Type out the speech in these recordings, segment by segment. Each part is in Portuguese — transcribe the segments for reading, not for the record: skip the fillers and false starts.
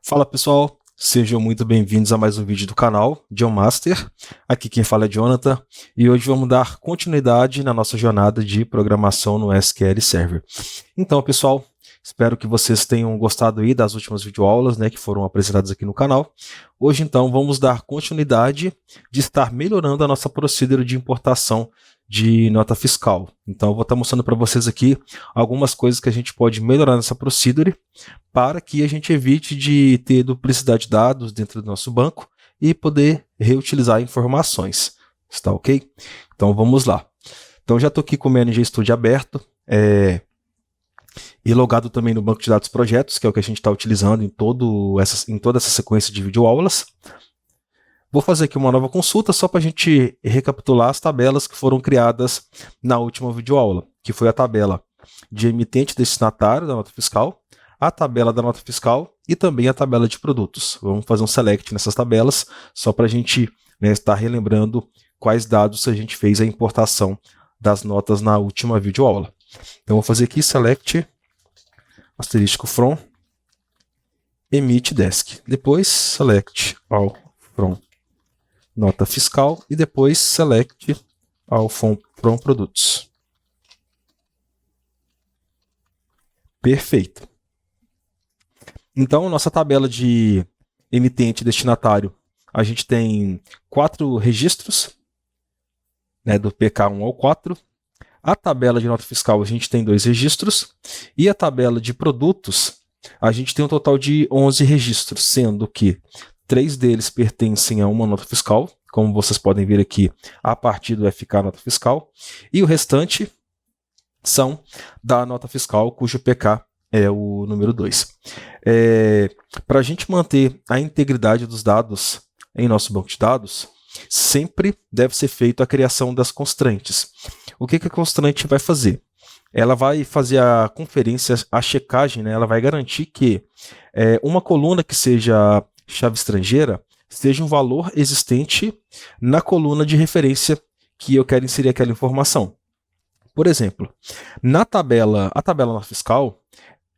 Fala pessoal, sejam muito bem-vindos a mais um vídeo do canal John Master. Aqui quem fala é Jonathan e hoje vamos dar continuidade na nossa jornada de programação no SQL Server. Então pessoal, espero que vocês tenham gostado aí das últimas videoaulas, que foram apresentadas aqui no canal. Hoje então vamos dar continuidade de estar melhorando a nossa procedura de importação de nota fiscal. Então eu vou estar mostrando para vocês aqui algumas coisas que a gente pode melhorar nessa procedure para que a gente evite de ter duplicidade de dados dentro do nosso banco e poder reutilizar informações. Está ok? Então vamos lá. Então já estou aqui com o Manager Studio aberto e logado também no banco de dados projetos, que é o que a gente está utilizando em toda essa sequência de videoaulas. Vou fazer aqui uma nova consulta só para a gente recapitular as tabelas que foram criadas na última videoaula, que foi a tabela de emitente destinatário da nota fiscal, a tabela da nota fiscal e também a tabela de produtos. Vamos fazer um select nessas tabelas, só para a gente estar relembrando quais dados a gente fez a importação das notas na última videoaula. Então vou fazer aqui select asterisco from emit desk, depois select all from nota fiscal e depois select all from produtos. Perfeito. Então, nossa tabela de emitente e destinatário, a gente tem 4 registros, do PK1 ao 4. A tabela de nota fiscal, a gente tem 2 registros. E a tabela de produtos, a gente tem um total de 11 registros, sendo que 3 deles pertencem a uma nota fiscal, como vocês podem ver aqui, a partir do FK nota fiscal. E o restante são da nota fiscal, cujo PK é o número 2. Para a gente manter a integridade dos dados em nosso banco de dados, sempre deve ser feita a criação das constrantes. O que a constante vai fazer? Ela vai fazer a conferência, a checagem, ela vai garantir que uma coluna que seja chave estrangeira seja um valor existente na coluna de referência que eu quero inserir aquela informação. Por exemplo, a tabela nota fiscal,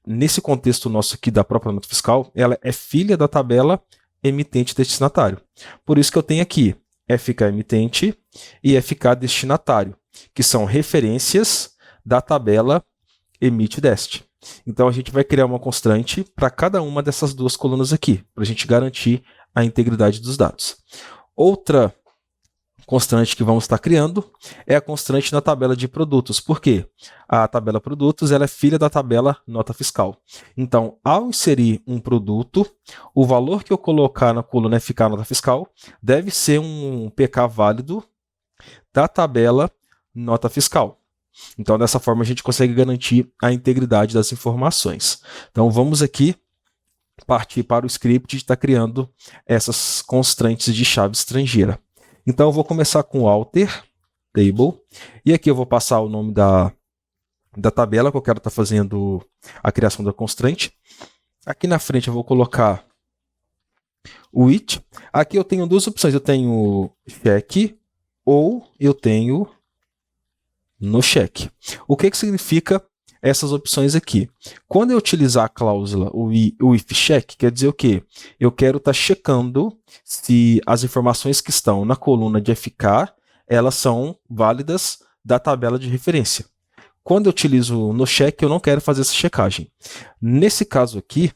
nesse contexto nosso aqui da própria nota fiscal, ela é filha da tabela emitente destinatário. Por isso que eu tenho aqui FK emitente e FK destinatário, que são referências da tabela emit dest. Então a gente vai criar uma constante para cada uma dessas 2 colunas aqui, para a gente garantir a integridade dos dados. Outra constante que vamos estar criando é a constante na tabela de produtos. Por quê? A tabela produtos ela é filha da tabela nota fiscal. Então, ao inserir um produto, o valor que eu colocar na coluna FK nota fiscal deve ser um PK válido da tabela nota fiscal. Então, dessa forma, a gente consegue garantir a integridade das informações. Então, vamos aqui partir para o script de estar criando essas constrantes de chave estrangeira. Então, eu vou começar com alter table, e aqui eu vou passar o nome da tabela que eu quero estar fazendo a criação da constante. Aqui na frente eu vou colocar o it. Aqui eu tenho 2 opções, eu tenho check ou eu tenho no check. O que significa essas opções aqui? Quando eu utilizar a cláusula o if check, quer dizer o quê? Eu quero estar checando se as informações que estão na coluna de FK, elas são válidas da tabela de referência. Quando eu utilizo no check, eu não quero fazer essa checagem. Nesse caso aqui,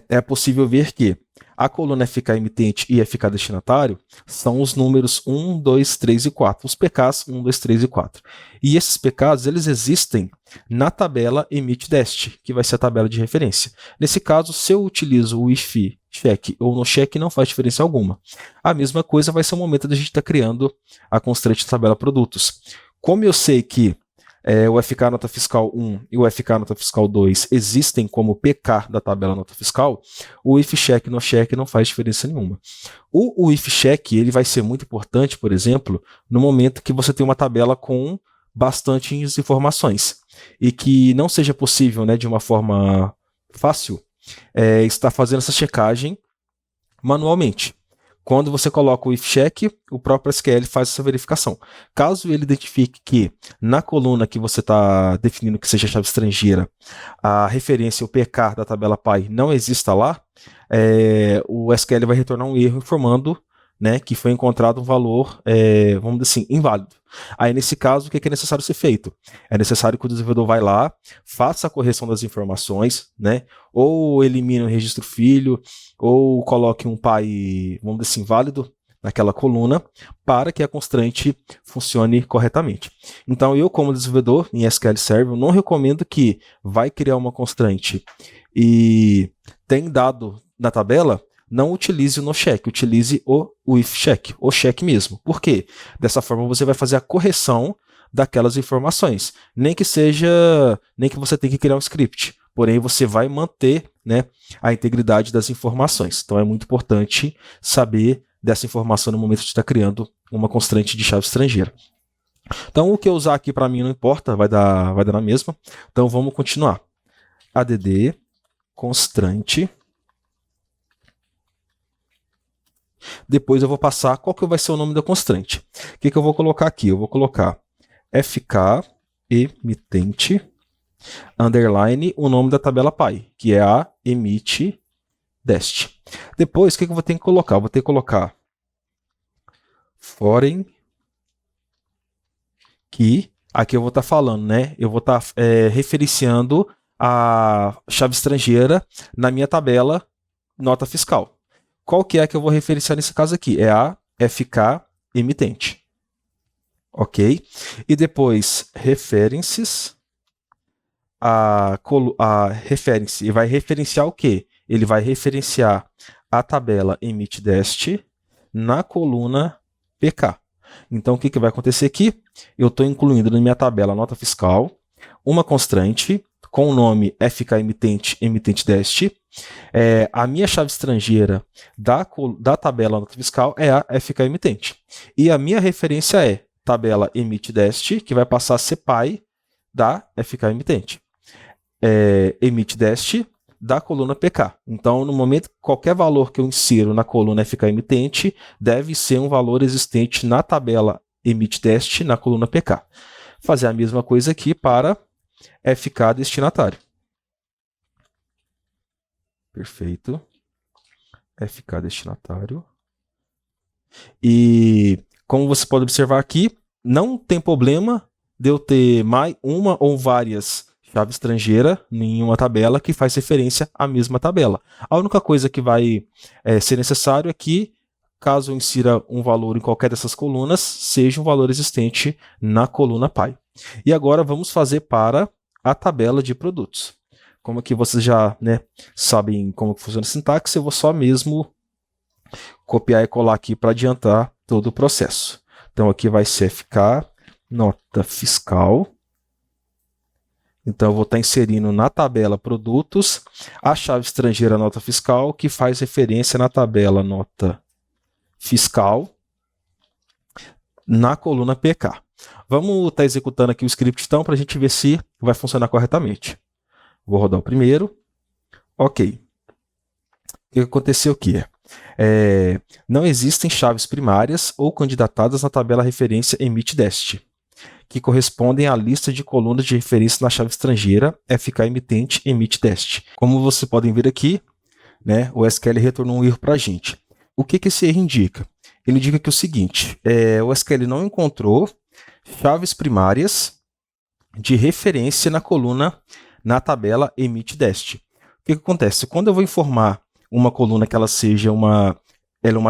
é possível ver que a coluna FK emitente e FK destinatário são os números 1, 2, 3 e 4, os PKs 1, 2, 3 e 4. E esses PKs eles existem na tabela emit dest, que vai ser a tabela de referência. Nesse caso, se eu utilizo o if check ou no check, não faz diferença alguma. A mesma coisa vai ser o momento da gente estar criando a constante da tabela produtos. Como eu sei que o FK nota fiscal 1 e o FK nota fiscal 2 existem como PK da tabela nota fiscal, o if check no check não faz diferença nenhuma. O if check ele vai ser muito importante, por exemplo, no momento que você tem uma tabela com bastantes informações e que não seja possível, de uma forma fácil, estar fazendo essa checagem manualmente. Quando você coloca o if check, o próprio SQL faz essa verificação. Caso ele identifique que na coluna que você está definindo que seja chave estrangeira, a referência, o PK da tabela PY não exista lá, o SQL vai retornar um erro informando, né, que foi encontrado um valor, vamos dizer assim, inválido. Aí, nesse caso, o que é necessário ser feito? É necessário que o desenvolvedor vá lá, faça a correção das informações, né, ou elimine o registro filho, ou coloque um PY, vamos dizer assim, válido naquela coluna, para que a constraint funcione corretamente. Então, eu, como desenvolvedor em SQL Server, não recomendo que vai criar uma constraint e tem dado na tabela, não utilize o nocheck, utilize o if check, o check mesmo. Por quê? Dessa forma você vai fazer a correção daquelas informações. Nem que você tenha que criar um script, porém você vai manter, né, a integridade das informações. Então é muito importante saber dessa informação no momento de estar criando uma constraint de chave estrangeira. Então o que eu usar aqui para mim não importa, vai dar na mesma. Então vamos continuar. Add constraint. Depois eu vou passar qual que vai ser o nome da constraint. O que eu vou colocar aqui? Eu vou colocar fk emitente underline o nome da tabela PY, que é a emit dest. Depois, o que eu vou ter que colocar? Eu vou ter que colocar foreign key. Aqui eu vou estar falando, né? Eu vou estar referenciando a chave estrangeira na minha tabela nota fiscal. Qual que é que eu vou referenciar nesse caso aqui? É a fk emitente. Ok? E depois, references. A reference. E vai referenciar o quê? Ele vai referenciar a tabela emit_dest na coluna pk. Então, o que vai acontecer aqui? Eu estou incluindo na minha tabela nota fiscal uma constraint com o nome fk emitente_dest. A minha chave estrangeira da tabela nota fiscal é a fk emitente. E a minha referência é tabela emit_dest, que vai passar a ser PY da fk emitente. Emit_dest da coluna pk. Então, no momento, qualquer valor que eu insiro na coluna fk emitente deve ser um valor existente na tabela emit_dest na coluna pk. Fazer a mesma coisa aqui para fk destinatário. Perfeito. FK destinatário. E como você pode observar aqui, não tem problema de eu ter mais uma ou várias chaves estrangeiras em uma tabela que faz referência à mesma tabela. A única coisa que vai ser necessário é que, caso eu insira um valor em qualquer dessas colunas, seja um valor existente na coluna PY. E agora vamos fazer para a tabela de produtos. Como aqui vocês já, né, sabem como funciona a sintaxe, eu vou só mesmo copiar e colar aqui para adiantar todo o processo. Então aqui vai ser fk nota fiscal. Então eu vou estar inserindo na tabela produtos a chave estrangeira nota fiscal, que faz referência na tabela nota fiscal na coluna pk. Vamos estar executando aqui o script então para a gente ver se vai funcionar corretamente. Vou rodar o primeiro. Ok. O que aconteceu aqui? Não existem chaves primárias ou candidatadas na tabela referência emit_dest, que correspondem à lista de colunas de referência na chave estrangeira fk emitente emit_dest. Como vocês podem ver aqui, né, o SQL retornou um erro para a gente. O que esse erro indica? Ele indica que é o seguinte, o SQL não encontrou chaves primárias de referência na tabela emit_dest. O que acontece? Quando eu vou informar uma coluna que ela seja uma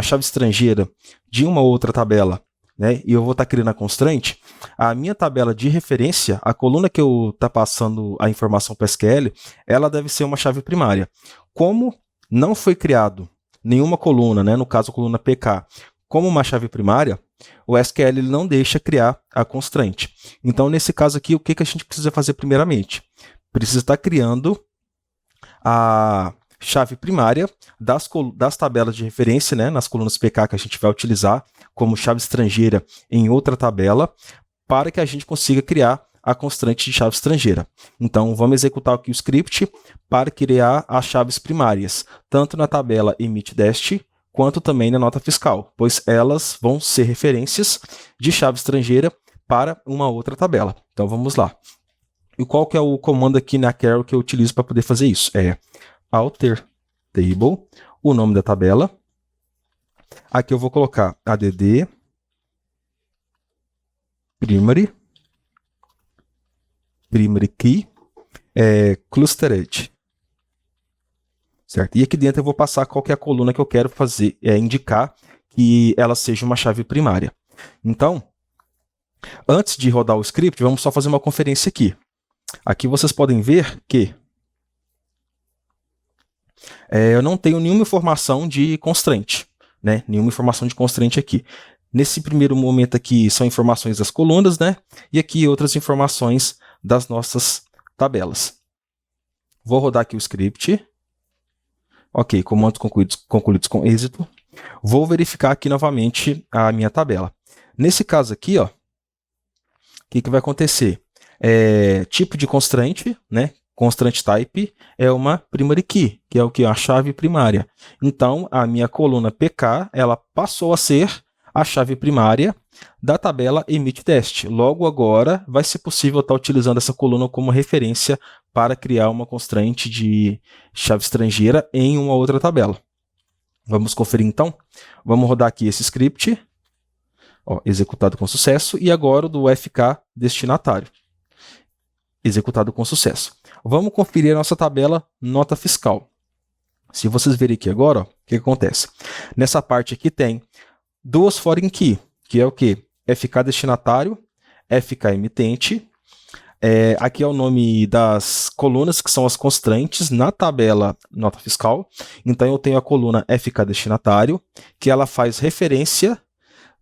chave estrangeira de uma outra tabela, né, e eu vou estar criando a constraint, a minha tabela de referência, a coluna que eu estou passando a informação para o SQL, ela deve ser uma chave primária. Como não foi criado nenhuma coluna, né, no caso a coluna pk, como uma chave primária, o SQL ele não deixa criar a constraint. Então, nesse caso aqui, o que a gente precisa fazer primeiramente? Precisa estar criando a chave primária das tabelas de referência, né, nas colunas pk que a gente vai utilizar como chave estrangeira em outra tabela, para que a gente consiga criar a constraint de chave estrangeira. Então, vamos executar aqui o script para criar as chaves primárias, tanto na tabela emit_dest quanto também na nota fiscal, pois elas vão ser referências de chave estrangeira para uma outra tabela. Então vamos lá. E qual que é o comando aqui na Carol que eu utilizo para poder fazer isso? É alter table, o nome da tabela. Aqui eu vou colocar add primary key clustered. Certo? E aqui dentro eu vou passar qual que é a coluna que eu quero fazer, indicar que ela seja uma chave primária. Então, antes de rodar o script, vamos só fazer uma conferência aqui. Aqui vocês podem ver que eu não tenho nenhuma informação de constraint, né? Nenhuma informação de constraint aqui. Nesse primeiro momento aqui são informações das colunas, né? E aqui outras informações das nossas tabelas. Vou rodar aqui o script. Ok, comandos concluídos com êxito. Vou verificar aqui novamente a minha tabela. Nesse caso aqui, ó, o que vai acontecer? Tipo de constraint, né? Constraint type é uma primary key, que é o que? A chave primária. Então, a minha coluna PK, ela passou a ser a chave primária da tabela emit test. Logo agora, vai ser possível estar utilizando essa coluna como referência para criar uma constraint de chave estrangeira em uma outra tabela. Vamos conferir então? Vamos rodar aqui esse script, ó, executado com sucesso, e agora o do FK destinatário, executado com sucesso. Vamos conferir a nossa tabela nota fiscal. Se vocês verem aqui agora, ó, o que acontece? Nessa parte aqui tem duas foreign key, que é o que? FK destinatário, FK emitente. Aqui é o nome das colunas, que são as constantes na tabela nota fiscal. Então, eu tenho a coluna FK destinatário, que ela faz referência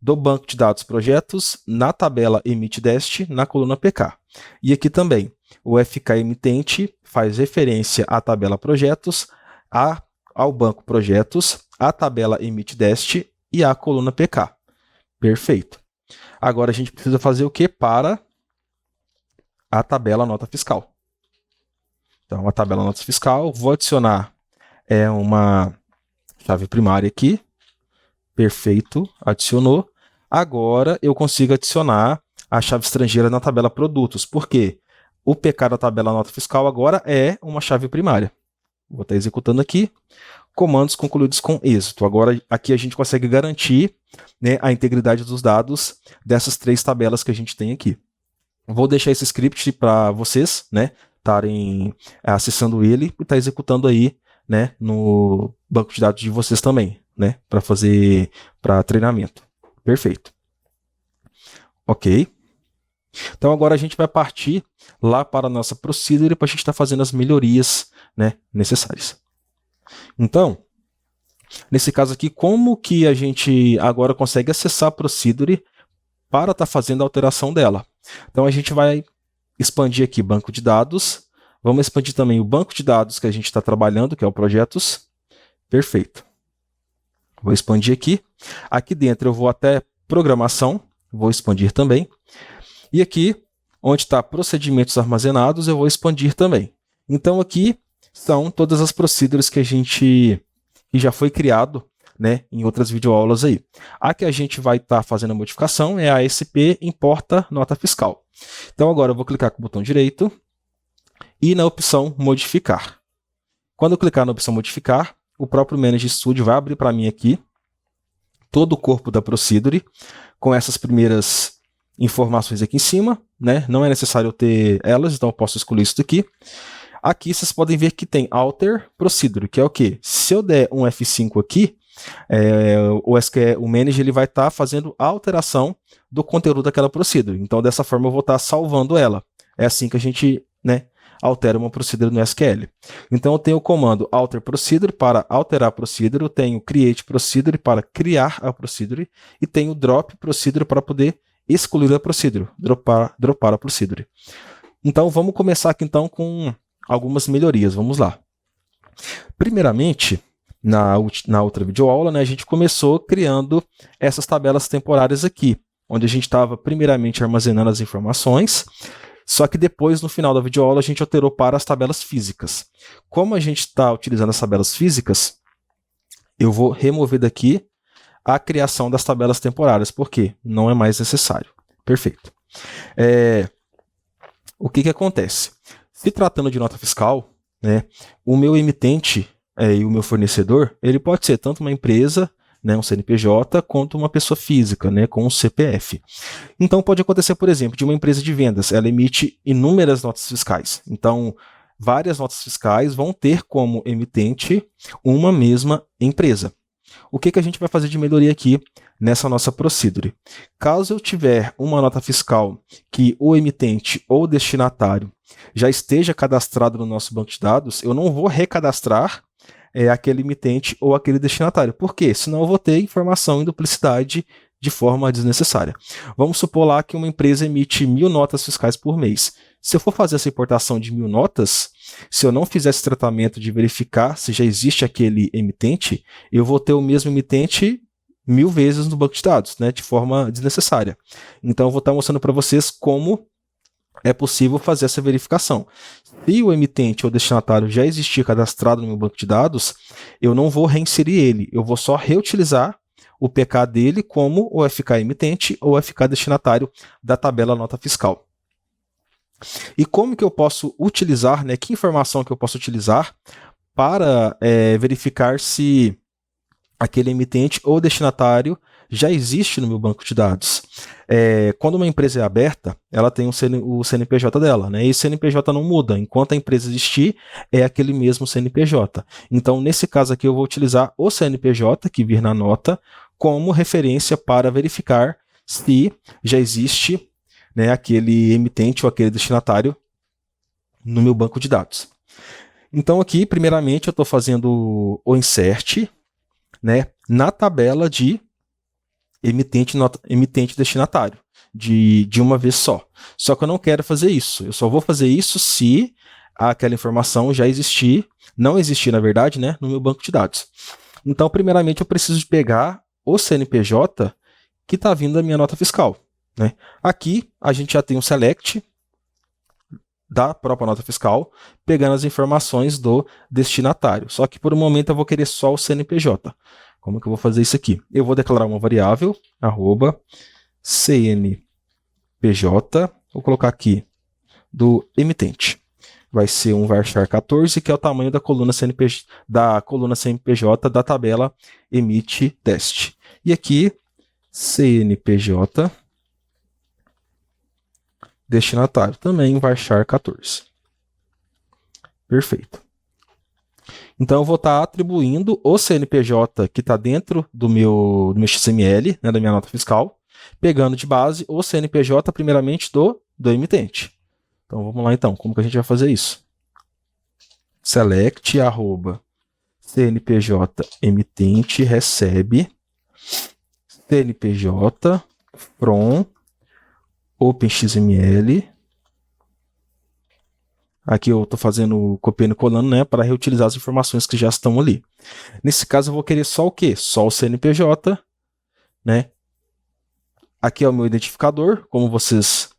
do banco de dados projetos na tabela emit dest na coluna PK. E aqui também, o FK emitente faz referência à tabela projetos, ao banco projetos, à tabela emit dest e à coluna PK. Perfeito. Agora a gente precisa fazer o que para a tabela nota fiscal? Então, a tabela nota fiscal, vou adicionar uma chave primária aqui. Perfeito, adicionou. Agora eu consigo adicionar a chave estrangeira na tabela produtos. Por quê? O PK da tabela nota fiscal agora é uma chave primária. Vou estar executando aqui. Comandos concluídos com êxito. Agora aqui a gente consegue garantir, né, a integridade dos dados dessas três tabelas que a gente tem aqui. Vou deixar esse script para vocês, né, estarem acessando ele e estar executando aí, né, no banco de dados de vocês também, né, para treinamento. Perfeito. Ok. Então agora a gente vai partir lá para a nossa procedure para a gente estar fazendo as melhorias, né, necessárias. Então, nesse caso aqui, como que a gente agora consegue acessar a procedure para estar fazendo a alteração dela? Então a gente vai expandir aqui banco de dados, vamos expandir também o banco de dados que a gente está trabalhando, que é o projetos. Perfeito. Vou expandir aqui. Aqui dentro eu vou até programação, vou expandir também. E aqui, onde está procedimentos armazenados, eu vou expandir também. Então aqui são todas as procedures que já foi criado, né, em outras videoaulas aí. A que a gente vai estar fazendo a modificação é a SP importa nota fiscal. Então agora eu vou clicar com o botão direito e na opção modificar. Quando eu clicar na opção modificar, o próprio Manage Studio vai abrir para mim aqui todo o corpo da procedure com essas primeiras informações aqui em cima, né? Não é necessário eu ter elas, então eu posso excluir isso daqui. Aqui vocês podem ver que tem Alter Procedure, que é o quê? Se eu der um F5 aqui, o Manager ele vai estar fazendo a alteração do conteúdo daquela procedure. Então, dessa forma, eu vou estar salvando ela. É assim que a gente, né, altera uma procedure no SQL. Então, eu tenho o comando Alter Procedure para alterar a procedure, eu tenho Create Procedure para criar a procedure, e tenho Drop Procedure para poder excluir a procedure, dropar a procedure. Então, vamos começar aqui então com algumas melhorias. Vamos lá. Primeiramente, na outra videoaula, né, a gente começou criando essas tabelas temporárias aqui, onde a gente estava primeiramente armazenando as informações, só que depois, no final da videoaula, a gente alterou para as tabelas físicas. Como a gente está utilizando as tabelas físicas, eu vou remover daqui a criação das tabelas temporárias, porque não é mais necessário. Perfeito. O que acontece? Se tratando de nota fiscal, né, o meu emitente e o meu fornecedor, ele pode ser tanto uma empresa, né, um CNPJ, quanto uma pessoa física, né, com um CPF. Então pode acontecer, por exemplo, de uma empresa de vendas, ela emite inúmeras notas fiscais. Então, várias notas fiscais vão ter como emitente uma mesma empresa. O que a gente vai fazer de melhoria aqui nessa nossa procedure? Caso eu tiver uma nota fiscal que o emitente ou o destinatário já esteja cadastrado no nosso banco de dados, eu não vou recadastrar aquele emitente ou aquele destinatário. Por quê? Senão eu vou ter informação em duplicidade de forma desnecessária. Vamos supor lá que uma empresa emite 1.000 notas fiscais por mês. Se eu for fazer essa importação de 1.000 notas, se eu não fizer esse tratamento de verificar se já existe aquele emitente, eu vou ter o mesmo emitente 1.000 vezes no banco de dados, né, de forma desnecessária. Então eu vou estar mostrando para vocês como é possível fazer essa verificação. Se o emitente ou destinatário já existir cadastrado no meu banco de dados, eu não vou reinserir ele, eu vou só reutilizar o PK dele como o FK emitente ou FK destinatário da tabela nota fiscal. E como que eu posso utilizar, né, que informação que eu posso utilizar para verificar se aquele emitente ou destinatário já existe no meu banco de dados? Quando uma empresa é aberta, ela tem o CNPJ dela, né? E o CNPJ não muda. Enquanto a empresa existir, é aquele mesmo CNPJ. Então, nesse caso aqui, eu vou utilizar o CNPJ que vir na nota como referência para verificar se já existe, né, aquele emitente ou aquele destinatário no meu banco de dados. Então, aqui, primeiramente, eu estou fazendo o insert, né, na tabela de emitente destinatário, de uma vez só. Só que eu não quero fazer isso. Eu só vou fazer isso se aquela informação já existir, não existir, na verdade, né, no meu banco de dados. Então, primeiramente, eu preciso de pegar o CNPJ que está vindo da minha nota fiscal, né? Aqui, a gente já tem um select da própria nota fiscal, pegando as informações do destinatário. Só que, por um momento, eu vou querer só o CNPJ. Como que eu vou fazer isso aqui? Eu vou declarar uma variável, @CNPJ, vou colocar aqui, do emitente. Vai ser um varchar 14, que é o tamanho da coluna CNPJ da tabela emite teste. E aqui, CNPJ destinatário, também varchar 14. Perfeito. Então eu vou estar atribuindo o CNPJ que está dentro do meu XML, né, da minha nota fiscal, pegando de base o CNPJ primeiramente do emitente. Então vamos lá então, como que a gente vai fazer isso? Select @CNPJ emitente recebe CNPJ from OpenXML. Aqui eu estou fazendo copiando e colando, né, para reutilizar as informações que já estão ali. Nesse caso eu vou querer só o quê? Só o CNPJ, né? Aqui é o meu identificador, como vocês,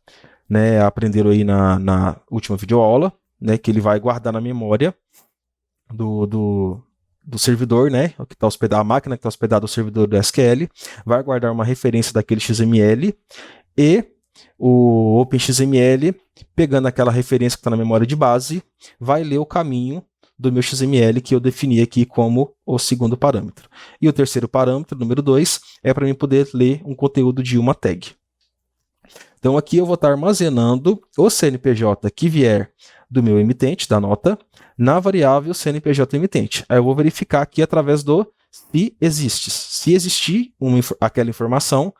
né, aprenderam aí na última videoaula, né, que ele vai guardar na memória do servidor, né, que tá hospedado, a máquina que está hospedada no servidor do SQL, vai guardar uma referência daquele XML e o OpenXML, pegando aquela referência que está na memória de base, vai ler o caminho do meu XML que eu defini aqui como o segundo parâmetro. E o terceiro parâmetro, número 2, é para mim poder ler um conteúdo de uma tag. Então aqui eu vou estar armazenando o CNPJ que vier do meu emitente, da nota, na variável CNPJ emitente. Aí eu vou verificar aqui através do se existe. Se existir aquela informação,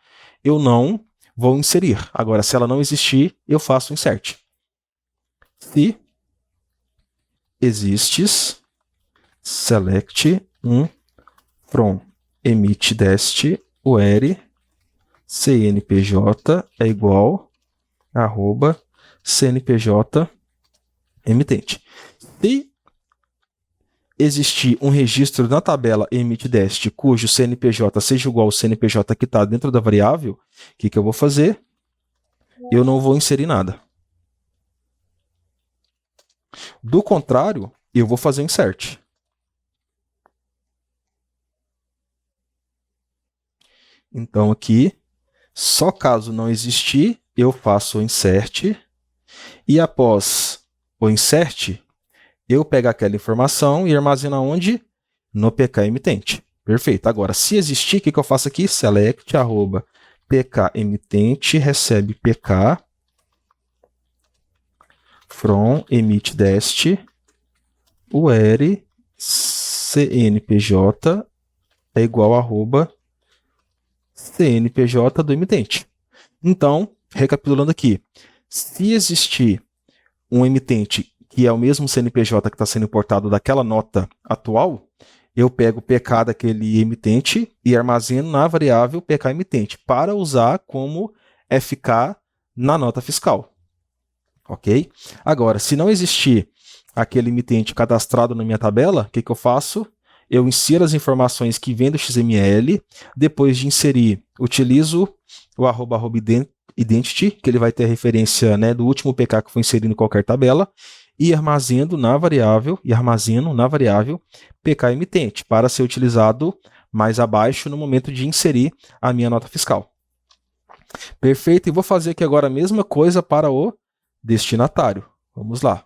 eu não vou inserir. Agora, se ela não existir, eu faço insert. Se exists, select from emit dest where CNPJ é igual @CNPJ emitente. Se existir um registro na tabela emitDest cujo CNPJ seja igual ao CNPJ que está dentro da variável, o que eu vou fazer? Eu não vou inserir nada. Do contrário, eu vou fazer insert. Então aqui, só caso não existir, eu faço o insert, e após o insert, eu pego aquela informação e armazeno onde? No PK emitente. Perfeito. Agora, se existir, o que eu faço aqui? Select, arroba, PK emitente, recebe PK from emit dest, where CNPJ é igual a arroba CNPJ do emitente. Então, recapitulando aqui, se existir um emitente que é o mesmo CNPJ que está sendo importado daquela nota atual, eu pego o PK daquele emitente e armazeno na variável PK emitente para usar como FK na nota fiscal. Ok? Agora, se não existir aquele emitente cadastrado na minha tabela, o que eu faço? Eu insiro as informações que vêm do XML, depois de inserir, utilizo o arroba identity, que ele vai ter a referência, né, do último PK que foi inserido em qualquer tabela, e armazeno na variável PK emitente, para ser utilizado mais abaixo no momento de inserir a minha nota fiscal. Perfeito, e vou fazer aqui agora a mesma coisa para o destinatário. Vamos lá.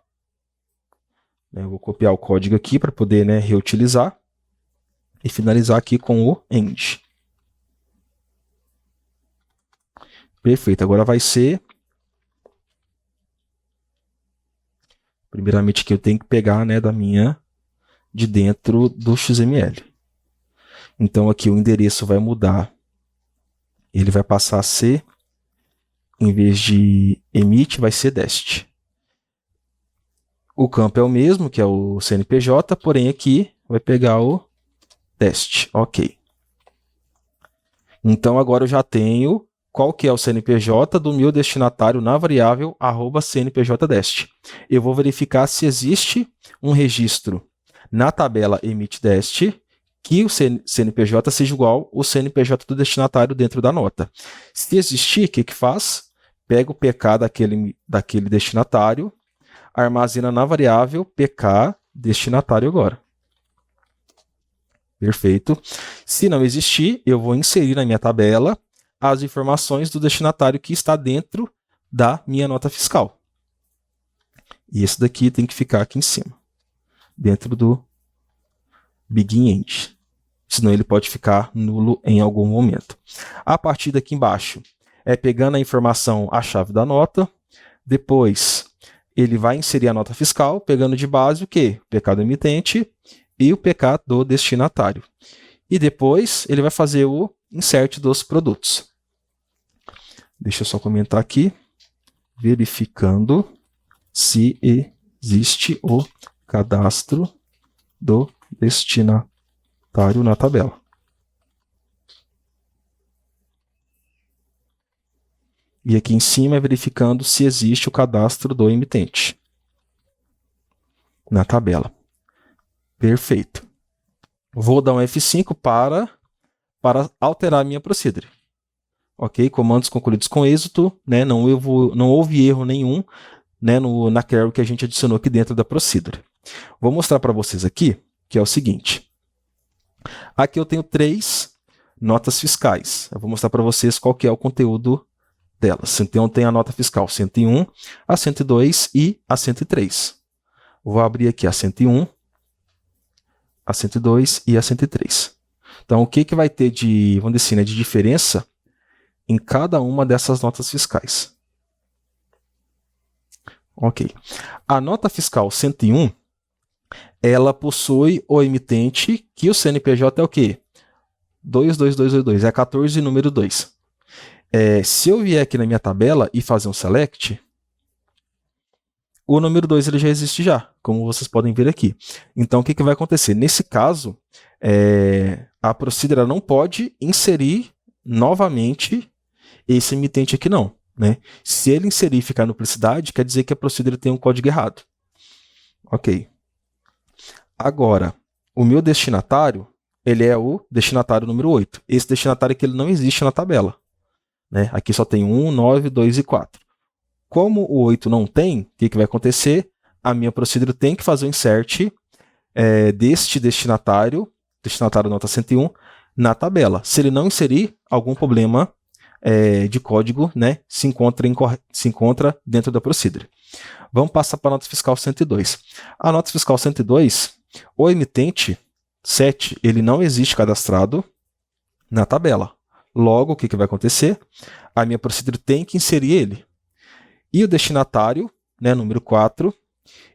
Eu vou copiar o código aqui para poder, né, reutilizar e finalizar aqui com o end. Perfeito, agora vai ser... Primeiramente que eu tenho que pegar, né, de dentro do XML. Então aqui o endereço vai mudar. Ele vai passar a ser, em vez de emit, vai ser dest. O campo é o mesmo, que é o CNPJ, porém aqui vai pegar o dest. Ok. Então agora eu já tenho qual que é o CNPJ do meu destinatário na variável @cnpjdest. Eu vou verificar se existe um registro na tabela emitDest que o CNPJ seja igual ao CNPJ do destinatário dentro da nota. Se existir, o que faz? Pega o PK daquele destinatário, armazena na variável PK destinatário agora. Perfeito. Se não existir, eu vou inserir na minha tabela as informações do destinatário que está dentro da minha nota fiscal. E esse daqui tem que ficar aqui em cima, dentro do begin-end. Senão ele pode ficar nulo em algum momento. A partir daqui embaixo, é pegando a informação, a chave da nota, depois ele vai inserir a nota fiscal, pegando de base o quê? O PK do emitente e o PK do destinatário. E depois ele vai fazer o insert dos produtos. Deixa eu só comentar aqui, verificando se existe o cadastro do destinatário na tabela. E aqui em cima é verificando se existe o cadastro do emitente na tabela. Perfeito. Vou dar um F5 para alterar a minha procedure. Ok? Comandos concluídos com êxito, né? Não houve erro nenhum, né, na carry que a gente adicionou aqui dentro da procedure. Vou mostrar para vocês aqui, que é o seguinte. Aqui eu tenho 3 notas fiscais. Eu vou mostrar para vocês qual que é o conteúdo delas. Então tem a nota fiscal 101, a 102 e a 103. Vou abrir aqui a 101, a 102 e a 103. Então o que vai ter de, vamos dizer assim, né, de diferença em cada uma dessas notas fiscais? Ok. A nota fiscal 101, ela possui o emitente, que o CNPJ é o quê? 22222, é 14 número 2. Se eu vier aqui na minha tabela e fazer um select, o número 2 ele já existe já, como vocês podem ver aqui. Então, o que vai acontecer? Nesse caso, a procedure não pode inserir novamente esse emitente aqui não. Né? Se ele inserir e ficar duplicidade, quer dizer que a procedure tem um código errado. Ok. Agora, o meu destinatário, ele é o destinatário número 8. Esse destinatário aqui ele não existe na tabela. Né? Aqui só tem 1, 9, 2 e 4. Como o 8 não tem, o que vai acontecer? A minha procedure tem que fazer o insert deste destinatário nota 101, na tabela. Se ele não inserir, algum problema de código, né, se encontra dentro da Procedure. Vamos passar para a nota fiscal 102. A nota fiscal 102, o emitente 7, ele não existe cadastrado na tabela. Logo, o que vai acontecer? A minha Procedure tem que inserir ele. E o destinatário, né, número 4,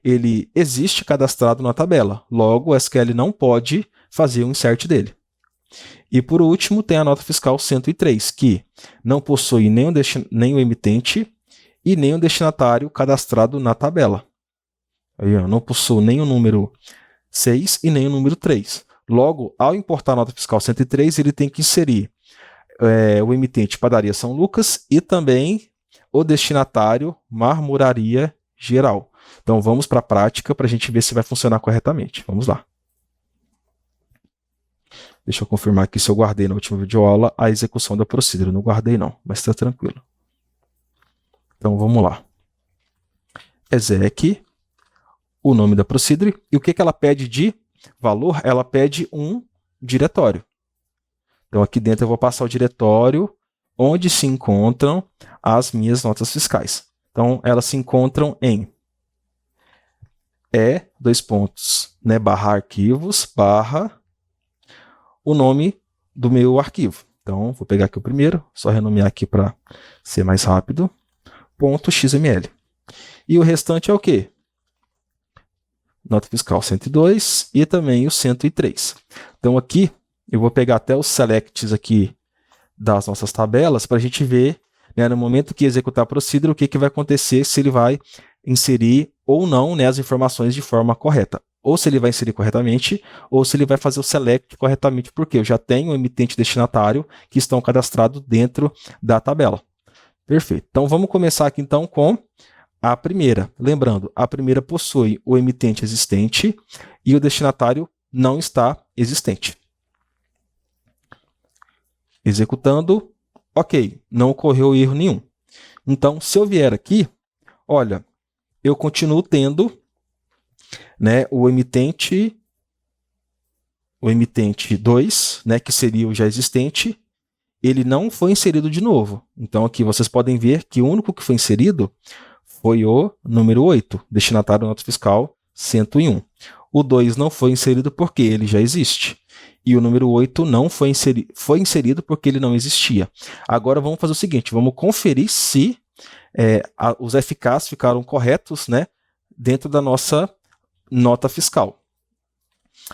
ele existe cadastrado na tabela. Logo, o SQL não pode fazer o insert dele. E por último, tem a nota fiscal 103, que não possui nem o emitente e nem o destinatário cadastrado na tabela. Aí, ó, não possui nem o número 6 e nem o número 3. Logo, ao importar a nota fiscal 103, ele tem que inserir o emitente Padaria São Lucas e também o destinatário Marmoraria Geral. Então, vamos para a prática para a gente ver se vai funcionar corretamente. Vamos lá. Deixa eu confirmar aqui se eu guardei na última videoaula a execução da Procedure. Não guardei não, mas está tranquilo. Então, vamos lá. Exec, o nome da Procedure. E o que ela pede de valor? Ela pede um diretório. Então, aqui dentro eu vou passar o diretório onde se encontram as minhas notas fiscais. Então, elas se encontram em barra arquivos, barra o nome do meu arquivo. Então, vou pegar aqui o primeiro, só renomear aqui para ser mais rápido, .xml. E o restante é o quê? Nota fiscal 102 e também o 103. Então, aqui eu vou pegar até os selects aqui das nossas tabelas para a gente ver, né, no momento que executar a Procedure, o que vai acontecer, se ele vai inserir ou não, né, as informações de forma correta. Ou se ele vai inserir corretamente, ou se ele vai fazer o select corretamente, porque eu já tenho o emitente e destinatário que estão cadastrados dentro da tabela. Perfeito. Então, vamos começar aqui então com a primeira. Lembrando, a primeira possui o emitente existente e o destinatário não está existente. Executando, ok, não ocorreu erro nenhum. Então, se eu vier aqui, olha, eu continuo tendo, né, o emitente 2, né, que seria o já existente, ele não foi inserido de novo. Então, aqui vocês podem ver que o único que foi inserido foi o número 8, destinatário nota fiscal 101. O 2 não foi inserido porque ele já existe. E o número 8 não foi inserido porque ele não existia. Agora vamos fazer o seguinte, vamos conferir se os FKs ficaram corretos, né, dentro da nossa nota fiscal.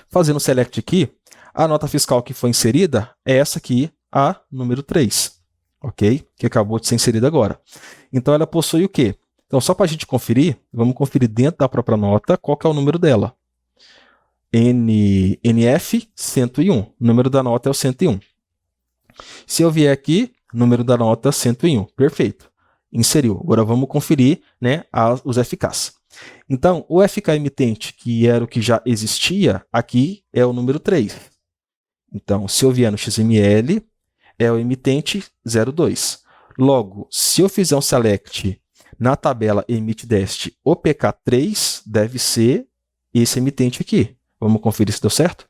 Fazendo o select aqui, a nota fiscal que foi inserida é essa aqui, a número 3, ok? Que acabou de ser inserida agora. Então ela possui o quê? Então só para a gente conferir, vamos conferir dentro da própria nota qual que é o número dela. NF 101, o número da nota é o 101. Se eu vier aqui, número da nota 101, perfeito. Inseriu. Agora vamos conferir, né, os FKs. Então, o FK emitente, que era o que já existia, aqui é o número 3. Então, se eu vier no XML, é o emitente 02. Logo, se eu fizer um select na tabela emit_dest, o PK3 deve ser esse emitente aqui. Vamos conferir se deu certo?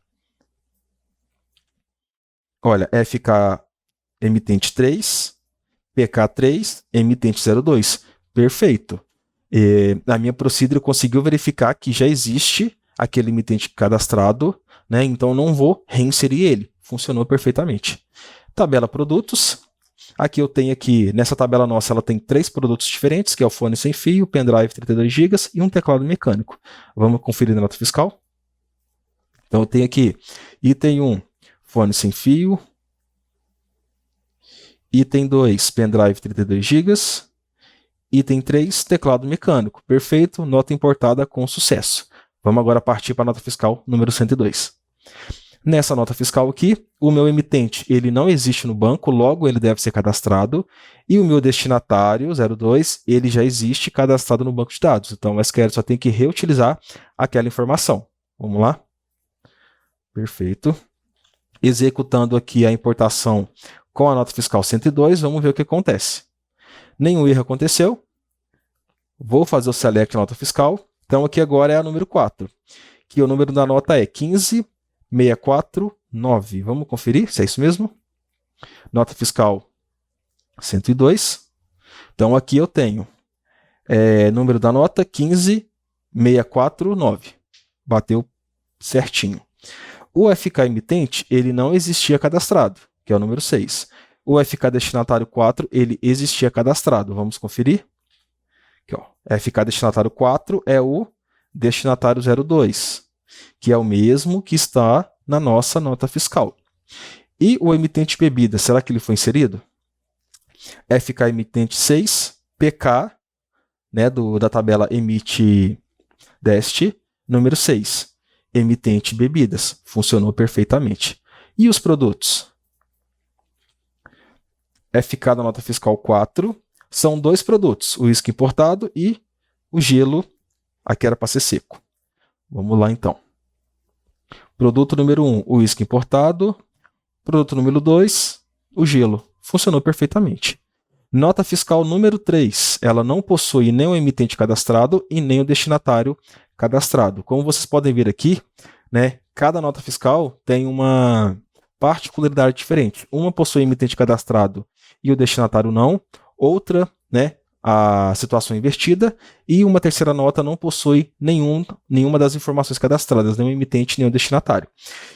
Olha, FK emitente 3, PK3, emitente 02. Perfeito. A minha Procedure conseguiu verificar que já existe aquele emitente cadastrado, né? Então não vou reinserir ele. Funcionou perfeitamente. Tabela produtos. Aqui eu tenho nessa tabela nossa, ela tem 3 produtos diferentes, que é o fone sem fio, pendrive 32 GB e um teclado mecânico. Vamos conferir na nota fiscal. Então eu tenho aqui item 1, fone sem fio, item 2, pendrive 32 GB, item 3, teclado mecânico. Perfeito, nota importada com sucesso. Vamos agora partir para a nota fiscal número 102. Nessa nota fiscal aqui, o meu emitente ele não existe no banco, logo ele deve ser cadastrado, e o meu destinatário 02, ele já existe cadastrado no banco de dados. Então o SQL só tem que reutilizar aquela informação. Vamos lá? Perfeito. Executando aqui a importação com a nota fiscal 102, vamos ver o que acontece. Nenhum erro aconteceu. Vou fazer o select na nota fiscal. Então aqui agora é a número 4, que o número da nota é 1564 9. Vamos conferir se é isso mesmo? Nota fiscal 102. Então, aqui eu tenho número da nota 15649. Bateu certinho. O FK emitente, ele não existia cadastrado, que é o número 6. O FK destinatário 4, ele existia cadastrado. Vamos conferir? Aqui, ó. FK destinatário 4 é o destinatário 02, que é o mesmo que está na nossa nota fiscal. E o emitente bebida, será que ele foi inserido? FK emitente 6, PK, né, da tabela emite deste, número 6. Emitente bebidas, funcionou perfeitamente. E os produtos? FK da nota fiscal 4, são 2 produtos, o uísque importado e o gelo, aqui era para ser seco. Vamos lá então. Produto número 1, o uísque importado. Produto número 2, o gelo. Funcionou perfeitamente. Nota fiscal número 3, ela não possui nem o emitente cadastrado e nem o destinatário cadastrado. Como vocês podem ver aqui, né, cada nota fiscal tem uma particularidade diferente. Uma possui emitente cadastrado e o destinatário não. Outra, né, a situação invertida. E uma terceira nota não possui nenhuma das informações cadastradas, nem o emitente, nem o destinatário.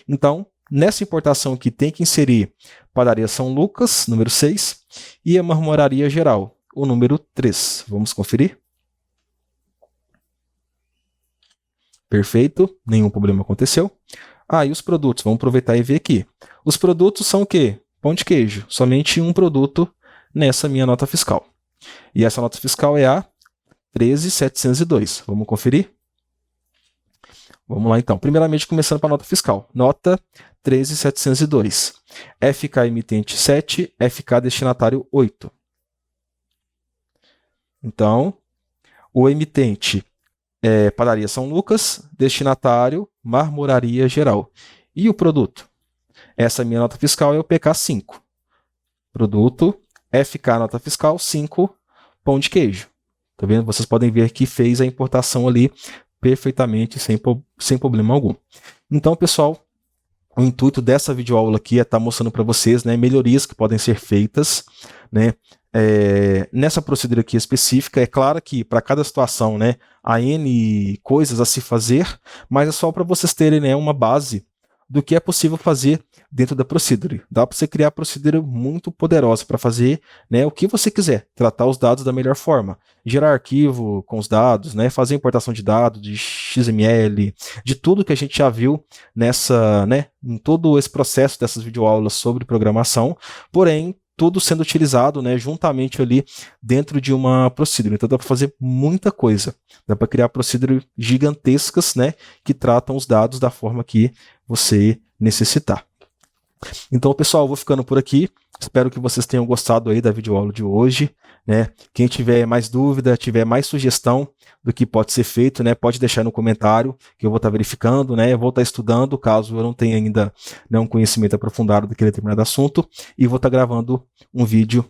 Então, nessa importação aqui tem que inserir Padaria São Lucas, número 6, e a Marmoraria Geral, o número 3. Vamos conferir? Perfeito, nenhum problema aconteceu. E os produtos, vamos aproveitar e ver aqui. Os produtos são o quê? Pão de queijo, somente um produto nessa minha nota fiscal. E essa nota fiscal é a 13.702. Vamos conferir? Vamos lá então. Primeiramente, começando para a nota fiscal. Nota 13.702. FK emitente 7, FK destinatário 8. Então, o emitente é Padaria São Lucas, destinatário Marmoraria Geral. E o produto? Essa minha nota fiscal é o PK 5. Produto, FK nota fiscal 5, pão de queijo. Tá vendo? Vocês podem ver que fez a importação ali perfeitamente, sem problema algum. Então, pessoal, o intuito dessa videoaula aqui é estar mostrando para vocês, né, melhorias que podem ser feitas, né, nessa procedura aqui específica. É claro que para cada situação, né, há N coisas a se fazer, mas é só para vocês terem, né, uma base do que é possível fazer dentro da procedure. Dá para você criar procedure muito poderosa para fazer, né, o que você quiser, tratar os dados da melhor forma, gerar arquivo com os dados, né, fazer importação de dados, de XML, de tudo que a gente já viu em todo esse processo dessas videoaulas sobre programação, porém, tudo sendo utilizado, né, juntamente ali dentro de uma procedure. Então dá para fazer muita coisa. Dá para criar procedures gigantescas, né, que tratam os dados da forma que você necessitar. Então, pessoal, eu vou ficando por aqui. Espero que vocês tenham gostado aí da videoaula de hoje, né? Quem tiver mais dúvida, tiver mais sugestão do que pode ser feito, né, pode deixar no comentário, que eu vou estar verificando, né? Eu vou estar estudando, caso eu não tenha ainda, né, um conhecimento aprofundado daquele determinado assunto, e vou estar gravando um vídeo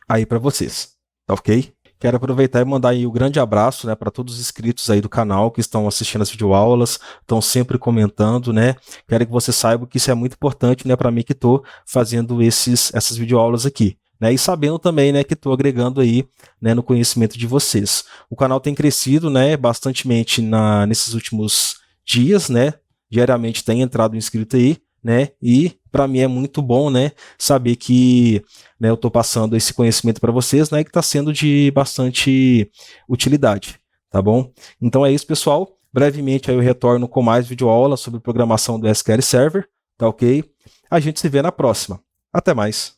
aí para vocês, tá ok? Quero aproveitar e mandar aí um grande abraço, né, para todos os inscritos aí do canal que estão assistindo as videoaulas, estão sempre comentando, né? Quero que você saiba que isso é muito importante, né, para mim que estou fazendo essas videoaulas aqui, né? E sabendo também, né, que estou agregando aí, né, no conhecimento de vocês. O canal tem crescido, né, bastantemente nesses últimos dias, né? Diariamente tem entrado um inscrito aí, né? E para mim é muito bom, né, saber que, né, eu estou passando esse conhecimento para vocês, né, que está sendo de bastante utilidade, tá bom? Então é isso, pessoal. Brevemente aí eu retorno com mais videoaula sobre programação do SQL Server, tá ok? A gente se vê na próxima. Até mais.